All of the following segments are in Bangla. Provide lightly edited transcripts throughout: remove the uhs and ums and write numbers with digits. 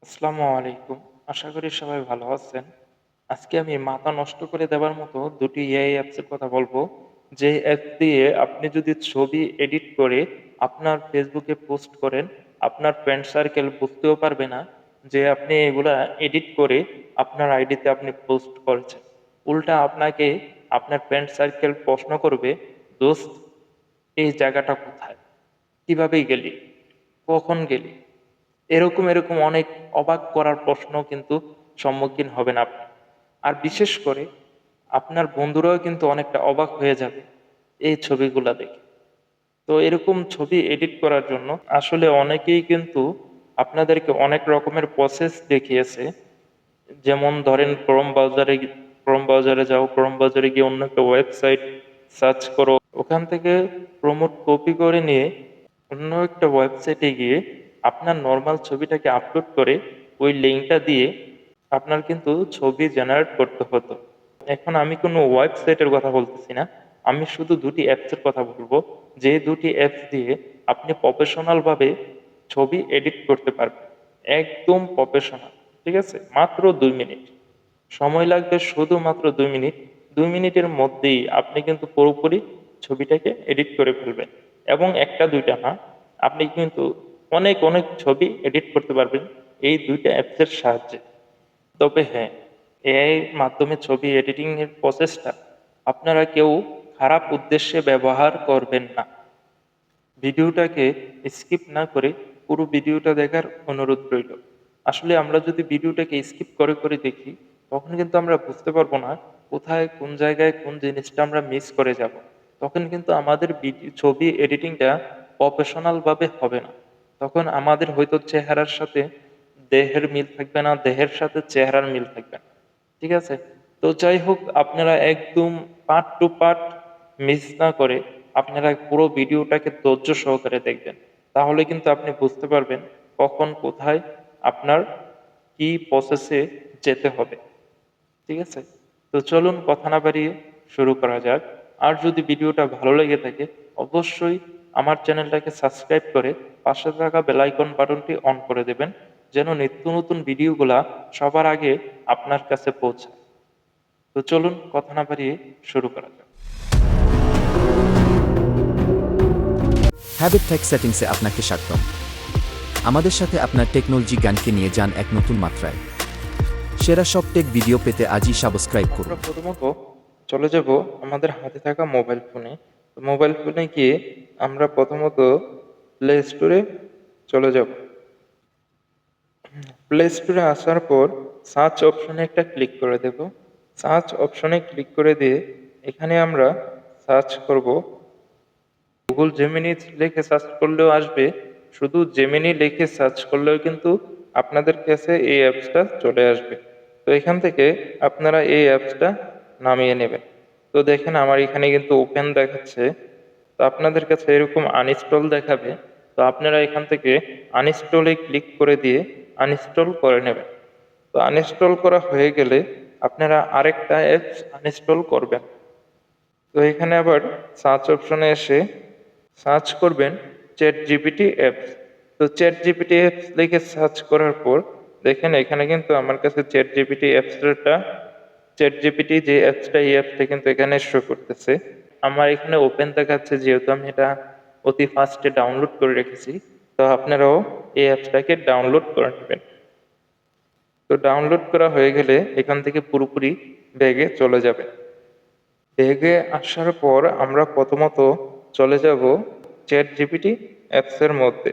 আসসালামু আলাইকুম। আশা করি সবাই ভালো আছেন। আজকে আমি মাথা নষ্ট করে দেওয়ার মতো দুটি এআই অ্যাপসের কথা বলবো। যে অ্যাপ দিয়ে আপনি যদি ছবি এডিট করে আপনার ফেসবুকে পোস্ট করেন, আপনার ফ্রেন্ড সার্কেল বুঝতেও পারবে না যে আপনি এগুলা এডিট করে আপনার আইডিতে আপনি পোস্ট করেছেন। উল্টা আপনাকে আপনার ফ্রেন্ড সার্কেল প্রশ্ন করবে, দোস্ত এই জায়গাটা কোথায়? কিভাবে গেলি? কখন গেলি? এরকম অনেক অবাক করার প্রশ্ন কিন্তু সম্মুখীন হবেন আপনি। আর বিশেষ করে আপনার বন্ধুরাও কিন্তু অনেকটা অবাক হয়ে যাবে এই ছবিগুলা দেখে। তো এরকম ছবি এডিট করার জন্য আসলে অনেকেই কিন্তু আপনাদেরকে অনেক রকমের প্রসেস দেখিয়েছে। যেমন ধরেন ক্রোম ব্রাউজারে যাও, ক্রোম ব্রাউজারে গিয়ে অন্য একটা ওয়েবসাইট সার্চ করো, ওখান থেকে প্রমোট কপি করে নিয়ে অন্য একটা ওয়েবসাইটে গিয়ে আপনার নর্মাল ছবিটাকে আপলোড করে ওই লিঙ্কটা দিয়ে আপনার কিন্তু ছবি জেনারেট করতে হতো। এখন আমি কোনো ওয়েবসাইটের কথা বলতেছি না, আমি শুধু দুটি অ্যাপসের কথা বলবো, যে দুটি অ্যাপস দিয়ে আপনি প্রফেশনাল ভাবে ছবি এডিট করতে পারবেন, একদম প্রফেশনাল। ঠিক আছে, মাত্র 2 মিনিট সময় লাগবে, শুধুমাত্র 2 মিনিট। 2 মিনিটের মধ্যেই আপনি কিন্তু পুরোপুরি ছবিটাকে এডিট করে ফেলবেন, এবং একটা দুইটা না, আপনি কিন্তু অনেক অনেক ছবি এডিট করতে পারবেন এই দুইটা অ্যাপসের সাহায্যে। তবে হ্যাঁ, এআই এর মাধ্যমে ছবি এডিটিং এর প্রসেসটা আপনারা কেউ খারাপ উদ্দেশ্যে ব্যবহার করবেন না। ভিডিওটাকে স্কিপ না করে পুরো ভিডিওটা দেখার অনুরোধ রইল। আসলে আমরা যদি ভিডিওটাকে স্কিপ করে করে দেখি, তখন কিন্তু আমরা বুঝতে পারবো না কোথায় কোন জায়গায় কোন জিনিসটা আমরা মিস করে যাব। তখন কিন্তু আমাদের ছবি এডিটিংটা প্রফেশনাল ভাবে হবে না। তখন আমাদের হয়তো চেহারার সাথে দেহের মিল থাকবে না, দেহের সাথে চেহারার মিল থাকবে না। ঠিক আছে, তো যাই হোক, আপনারা একদম পার্ট টু পার্ট মিস না করে আপনারা পুরো ভিডিওটাকে ধৈর্য সহকারে দেখবেন। তাহলে কিন্তু আপনি বুঝতে পারবেন কখন কোথায় আপনার কি প্রসেসে যেতে হবে। ঠিক আছে, তো চলুন কথা না বাড়িয়ে শুরু করা যাক। আর যদি ভিডিওটা ভালো লেগে থাকে, অবশ্যই আমার চ্যানেলটাকে সাবস্ক্রাইব করে পাশে থাকা বেল আইকন বাটনটি অন করে দেবেন, যেন নিত্য নতুন ভিডিওগুলা সবার আগে আপনার কাছে পৌঁছায়। তো চলুন কথা না বাড়িয়ে শুরু করা যাক। হ্যাবিট টেক সেটিংসে আপনাকে স্বাগতম। আমাদের সাথে আপনার টেকনোলজি জ্ঞানকে নিয়ে যান এক নতুন মাত্রায়। সেরা সব টেক ভিডিও পেতে আজই সাবস্ক্রাইব আমরা করুন। প্রথমত চলে যাব আমাদের হাতে থাকা মোবাইল ফোনে। তো মোবাইল ফোনে গিয়ে আমরা প্রথমত প্লে স্টোরে চলে যাব। প্লে স্টোরে আসার পর সার্চ অপশনে একটা ক্লিক করে দেব। সার্চ অপশনে ক্লিক করে দিয়ে এখানে আমরা সার্চ করব, গুগল জেমিনি লিখে সার্চ করলেও আসবে, শুধু জেমিনি লিখে সার্চ করলেও কিন্তু আপনাদের কাছে এই অ্যাপসটা চলে আসবে। তো এখান থেকে আপনারা এই অ্যাপসটা নামিয়ে নেবেন। তো দেখেন আমার এখানে কিন্তু ওপেন দেখাচ্ছে, তো আপনাদের কাছে এরকম আনইনস্টল দেখাবে। তো আপনারা এখান থেকে আনইনস্টলে ক্লিক করে দিয়ে আনইনস্টল করে নেবেন। তো আনইনস্টল করা হয়ে গেলে আপনারা আরেকটা অ্যাপস আনইনস্টল করবেন। তো এখানে আবার সার্চ অপশনে এসে সার্চ করবেন চ্যাট জিপিটি অ্যাপস। তো চ্যাট জিপিটি অ্যাপস লিখে সার্চ করার পর দেখেন এখানে কিন্তু আমার কাছে চ্যাট জিপিটি অ্যাপসটা, চ্যাট জিপিটি যে অ্যাপসটা, এই অ্যাপসটা কিন্তু এখানে শো করতেছে। আমার এখানে ওপেন দেখাচ্ছে, যেহেতু আমি এটা অতি ফাস্টে ডাউনলোড করে রেখেছি। তো আপনারাও এই অ্যাপসটাকে ডাউনলোড করে নেবেন। তো ডাউনলোড করা হয়ে গেলে এখান থেকে পুরোপুরি ব্যাগে চলে যাবে। ব্যাগে আসার পর আমরা প্রথমত চলে যাব চ্যাট জিপিটি অ্যাপসের মধ্যে।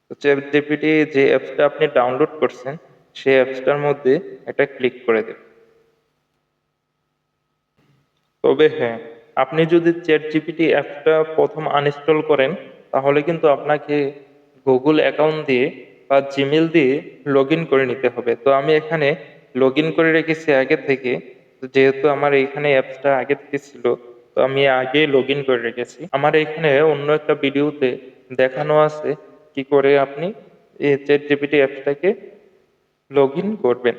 তো চ্যাট জিপিটি যে অ্যাপসটা আপনি ডাউনলোড করছেন, সেই অ্যাপসটার মধ্যে একটা ক্লিক করে দেব। তবে হ্যাঁ, আপনি যদি চ্যাট জিপিটি অ্যাপসটা প্রথম আনইনস্টল করেন, তাহলে কিন্তু আপনাকে গুগল অ্যাকাউন্ট দিয়ে বা জিমেল দিয়ে লগ ইন করে নিতে হবে। তো আমি এখানে লগ ইন করে রেখেছি আগে থেকে। তো যেহেতু আমার এইখানে অ্যাপসটা আগে থেকে ছিল, তো আমি আগে লগ ইন করে রেখেছি। আমার এখানে অন্য একটা ভিডিওতে দেখানো আছে কি করে আপনি এই চ্যাট জিপিটি অ্যাপসটাকে লগ ইন করবেন।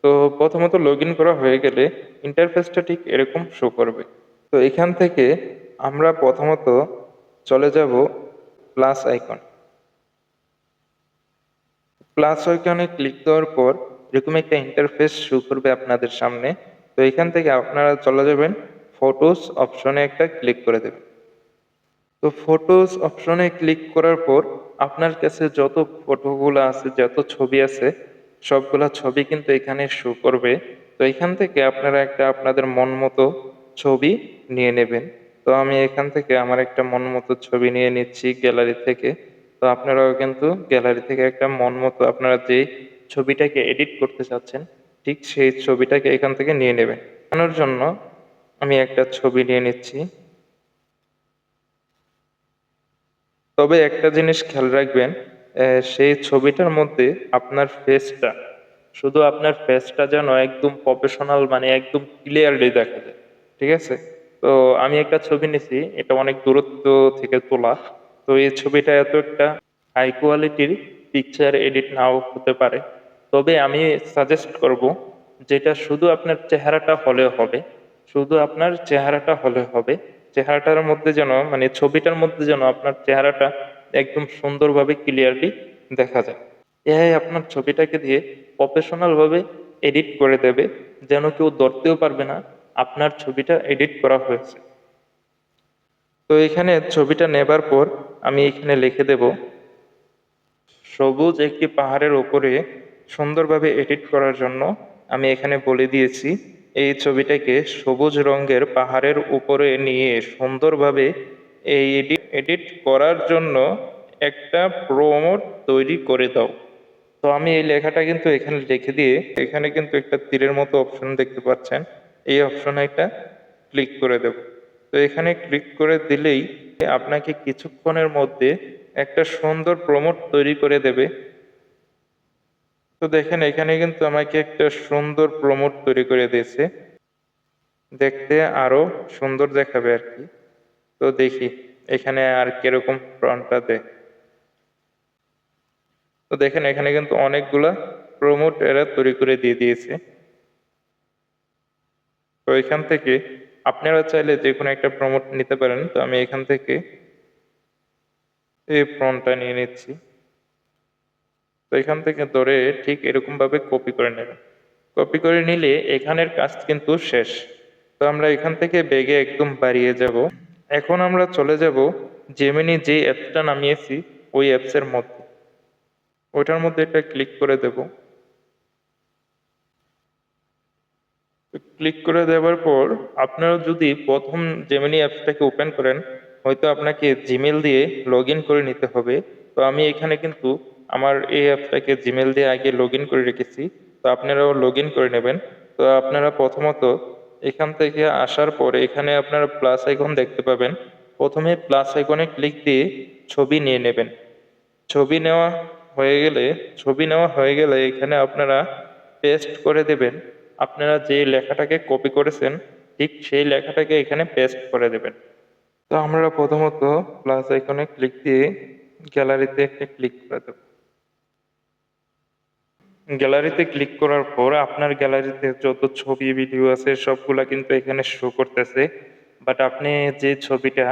তো প্রথমত লগ ইন করা হয়ে গেলে ইন্টারফেসটা ঠিক এরকম শো করবে। তো এখান থেকে আমরা প্রথমত চলে যাব প্লাস আইকন। প্লাস আইকনে ক্লিক দেওয়ার পর এরকম একটা ইন্টারফেস শো করবে আপনাদের সামনে। তো এখান থেকে আপনারা চলে যাবেন ফটোস অপশনে একটা ক্লিক করে দেবেন। তো ফটোস অপশনে ক্লিক করার পর আপনার কাছে যত ফটোগুলো আছে, যত ছবি আছে, সবগুলা ছবি কিন্তু এখানে শো করবে। তো এখান থেকে আপনারা একটা আপনাদের মন মতো ছবি নিয়ে নেবেন। তো আমি এখান থেকে আমার একটা মন মতো ছবি নিয়ে নিচ্ছি গ্যালারি থেকে। তো আপনারাও কিন্তু গ্যালারি থেকে একটা মন মতো আপনারা যে ছবিটাকে এডিট করতে চাচ্ছেন ঠিক সেই ছবিটাকে এখান থেকে নিয়ে নেবেন। বানানোর জন্য আমি একটা ছবি নিয়ে নিচ্ছি। তবে একটা জিনিস খেয়াল রাখবেন, সেই ছবিটার মধ্যে আপনার ফেসটা, শুধু আপনার ফেসটা যেন একদম প্রফেশনাল, মানে একদম ক্লিয়ারলি দেখা যায়। ঠিক আছে? তো আমি একটা ছবি নিছি, এটা অনেক দূরত্ব থেকে তোলা। তো এই ছবিটা এত একটা হাই কোয়ালিটির পিকচার এডিট নাও হতে পারে। তবে আমি সাজেস্ট করব যেটা শুধু আপনার চেহারাটা হলে হবে, শুধু আপনার চেহারাটা হলে হবে। চেহারাটার মধ্যে যেন, মানে ছবিটার মধ্যে যেন আপনার চেহারাটা একদম সুন্দরভাবে ক্লিয়ারলি দেখা যায়। এআই আপনার ছবিটাকে দিয়ে প্রফেশনাল ভাবে এডিট করে দেবে, যেন কেউ ধরতেও পারবে না আপনার ছবিটা এডিট করা হয়েছে। তো এখানে ছবিটা নেবার পর আমি এখানে লিখে দেব সবুজ একটি পাহাড়ের উপরে সুন্দরভাবে এডিট করার জন্য আমি এখানে বলে দিয়েছি এই ছবিটাকে সবুজ রঙের পাহাড়ের উপরে নিয়ে সুন্দরভাবে এই এডিট করার জন্য একটা প্রম্পট তৈরি করে দাও। তো আমি এই লেখাটা কিন্তু এখানে লিখে দিয়ে এখানে কিন্তু একটা তীরের মতো অপশন দেখতে পাচ্ছেন, এই অপশনে একটা ক্লিক করে দেব। তো এখানে ক্লিক করে দিলেই আপনাকে কিছুক্ষণের মধ্যে একটা সুন্দর প্রম্পট তৈরি করে দেবে। তো দেখেন এখানে কিন্তু আমাকে একটা সুন্দর প্রম্পট তৈরি করে দিয়েছে, দেখতে আরো সুন্দর দেখাবে আর কি। তো দেখি এখানে আর কিরকম ফ্রন্টটা দেয়। তো দেখেন এখানে কিন্তু অনেকগুলা প্রম্পট এরা তৈরি করে দিয়ে দিয়েছে। তো এখান থেকে আপনারা চাইলে যে কোনো একটা প্রম্পট নিতে পারেন। তো আমি এখান থেকে এই ফ্রন্টটা নিয়ে নিচ্ছি। তো এখান থেকে ধরে ঠিক এরকম ভাবে কপি করে নেবেন। কপি করে নিলে এখানের কাজ কিন্তু শেষ। তো আমরা এখান থেকে বেগে একদম বাড়িয়ে যাব। এখন আমরা চলে যাব জেমিনি যে অ্যাপসটা নামিয়েছি ওই অ্যাপসের মধ্যে, ওইটার মধ্যে একটা ক্লিক করে দেব। ক্লিক করে দেওয়ার পর আপনারা যদি প্রথম জেমিনি অ্যাপসটাকে ওপেন করেন, হয়তো আপনাকে জিমেল দিয়ে লগ ইন করে নিতে হবে। তো আমি এখানে কিন্তু আমার এই অ্যাপসটাকে জিমেল দিয়ে আগে লগ ইন করে রেখেছি। তো আপনারাও লগ ইন করে নেবেন। তো আপনারা প্রথমত এখান থেকে আসার পর এখানে আপনারা প্লাস আইকন দেখতে পাবেন। প্রথমে প্লাস আইকনে ক্লিক দিয়ে ছবি নিয়ে নেবেন। ছবি নেওয়া ছবি নেওয়া হয়ে গেলে এখানে আপনারা পেস্ট করে দেবেন। আপনারা যে লেখাটাকে কপি করেছেন ঠিক সেই লেখাটাকে এখানে পেস্ট করে দেবেন। তো আমরা প্রথমত প্লাস আইকনে ক্লিক দিয়ে গ্যালারিতে একটা ক্লিক করে দেব। গ্যালারিতে ক্লিক করার পর আপনার গ্যালারিতে যত ছবি ভিডিও আছে সবগুলা কিন্তু এখানে শো করতেছে। বাট আপনি যে ছবিটা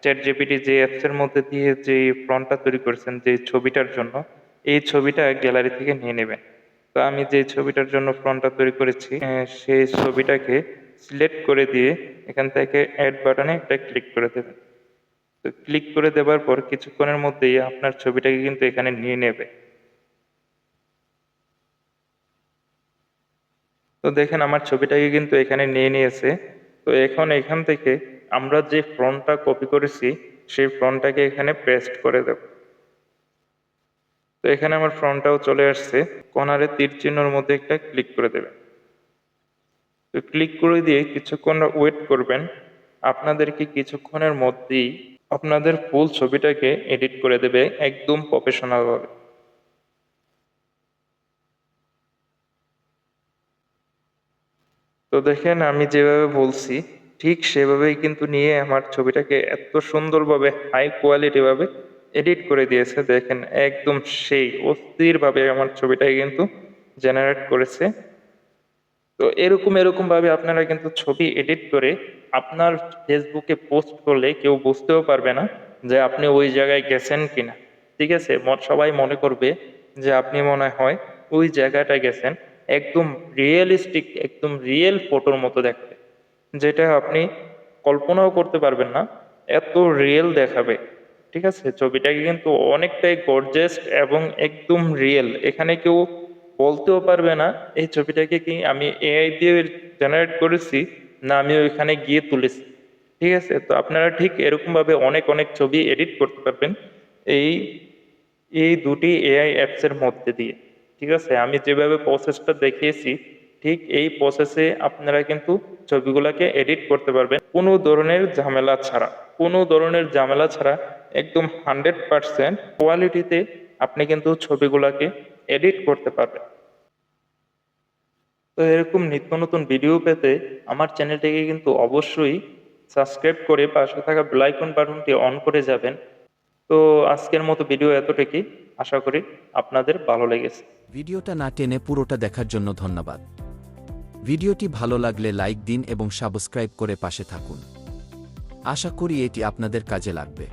চ্যাট জিপিটি যে অ্যাপসের মধ্যে দিয়ে যে ফ্রন্টটা তৈরি করেছেন যে ছবিটার জন্য, এই ছবিটা গ্যালারি থেকে নিয়ে নেবেন। তো আমি যে ছবিটার জন্য ফ্রন্টটা তৈরি করেছি সেই ছবিটাকে সিলেক্ট করে দিয়ে এখান থেকে অ্যাড বাটনে একটা ক্লিক করে দেবেন। তো ক্লিক করে দেওয়ার পর কিছুক্ষণের মধ্যেই আপনার ছবিটাকে কিন্তু এখানে নিয়ে নেবে। তো দেখেন আমার ছবিটাকে কিন্তু এখানে নিয়ে নিয়েছে। তো এখন এখান থেকে আমরা যে ফ্রন্টটা কপি করেছি সেই ফ্রন্টটাকে এখানে পেস্ট করে দেব। তো এখানে আমার ফ্রন্টটাও চলে আসছে। কর্নারে তীর চিহ্নের মধ্যে একটা ক্লিক করে দেবেন। তো ক্লিক করে দিয়ে কিছুক্ষণ ওয়েট করবেন। আপনাদেরকে কিছুক্ষণের মধ্যেই আপনাদের ফুল ছবিটাকে এডিট করে দেবে একদম প্রফেশনাল ভাবে। তো দেখেন আমি যেভাবে বলছি ঠিক সেভাবেই কিন্তু নিয়ে আমার ছবিটাকে এত সুন্দরভাবে হাই কোয়ালিটি ভাবে এডিট করে দিয়েছে। দেখেন একদম সেই অস্থির ভাবে আমার ছবিটাকে কিন্তু জেনারেট করেছে। তো এরকম এরকম ভাবে আপনারা কিন্তু ছবি এডিট করে আপনার ফেসবুকে পোস্ট করলে কেউ বুঝতেও পারবে না যে আপনি ওই জায়গায় গেছেন কিনা। ঠিক আছে, সবাই মনে করবে যে আপনি মনে হয় ওই জায়গাটায় গেছেন, একদম রিয়েলিস্টিক, একদম রিয়েল ফটোর মতো দেখতে, যেটা আপনি কল্পনাও করতে পারবেন না, এত রিয়েল দেখাবে। ঠিক আছে, ছবিটাকে কিন্তু অনেকটাই গর্জিয়াস এবং একদম রিয়েল। এখানে কেউ বলতেও পারবে না এই ছবিটাকে কি আমি এআই দিয়ে জেনারেট করেছি না আমি ওইখানে গিয়ে তুলেছি। ঠিক আছে, তো আপনারা ঠিক এরকম ভাবে অনেক অনেক ছবি এডিট করতে পারবেন এই এই দুটি এআই অ্যাপসের মধ্যে দিয়ে। ঠিক আছে, আমি যেভাবে প্রসেসটা দেখিয়েছি ঠিক এই প্রসেসে আপনারা কিন্তু ছবিগুলোকে এডিট করতে পারবেন কোনো ধরনের ঝামেলা ছাড়া, কোনো ধরনের ঝামেলা ছাড়া একদম 100% কোয়ালিটিতে আপনি কিন্তু ছবিগুলোকে এডিট করতে পারবেন। তো এরকম নিত্য নতুন ভিডিও পেতে আমার চ্যানেলটিকে কিন্তু অবশ্যই সাবস্ক্রাইব করে পাশে থাকা বেল আইকন বাটনটি অন করে যাবেন। তো আজকের মতো ভিডিও এতটুকুই, আশা করি আপনাদের ভালো লেগেছে। ভিডিওটা না টেনে পুরোটা দেখার জন্য ধন্যবাদ। ভিডিওটি ভালো লাগলে লাইক দিন এবং সাবস্ক্রাইব করে পাশে থাকুন। আশা করি এটি আপনাদের কাজে লাগবে।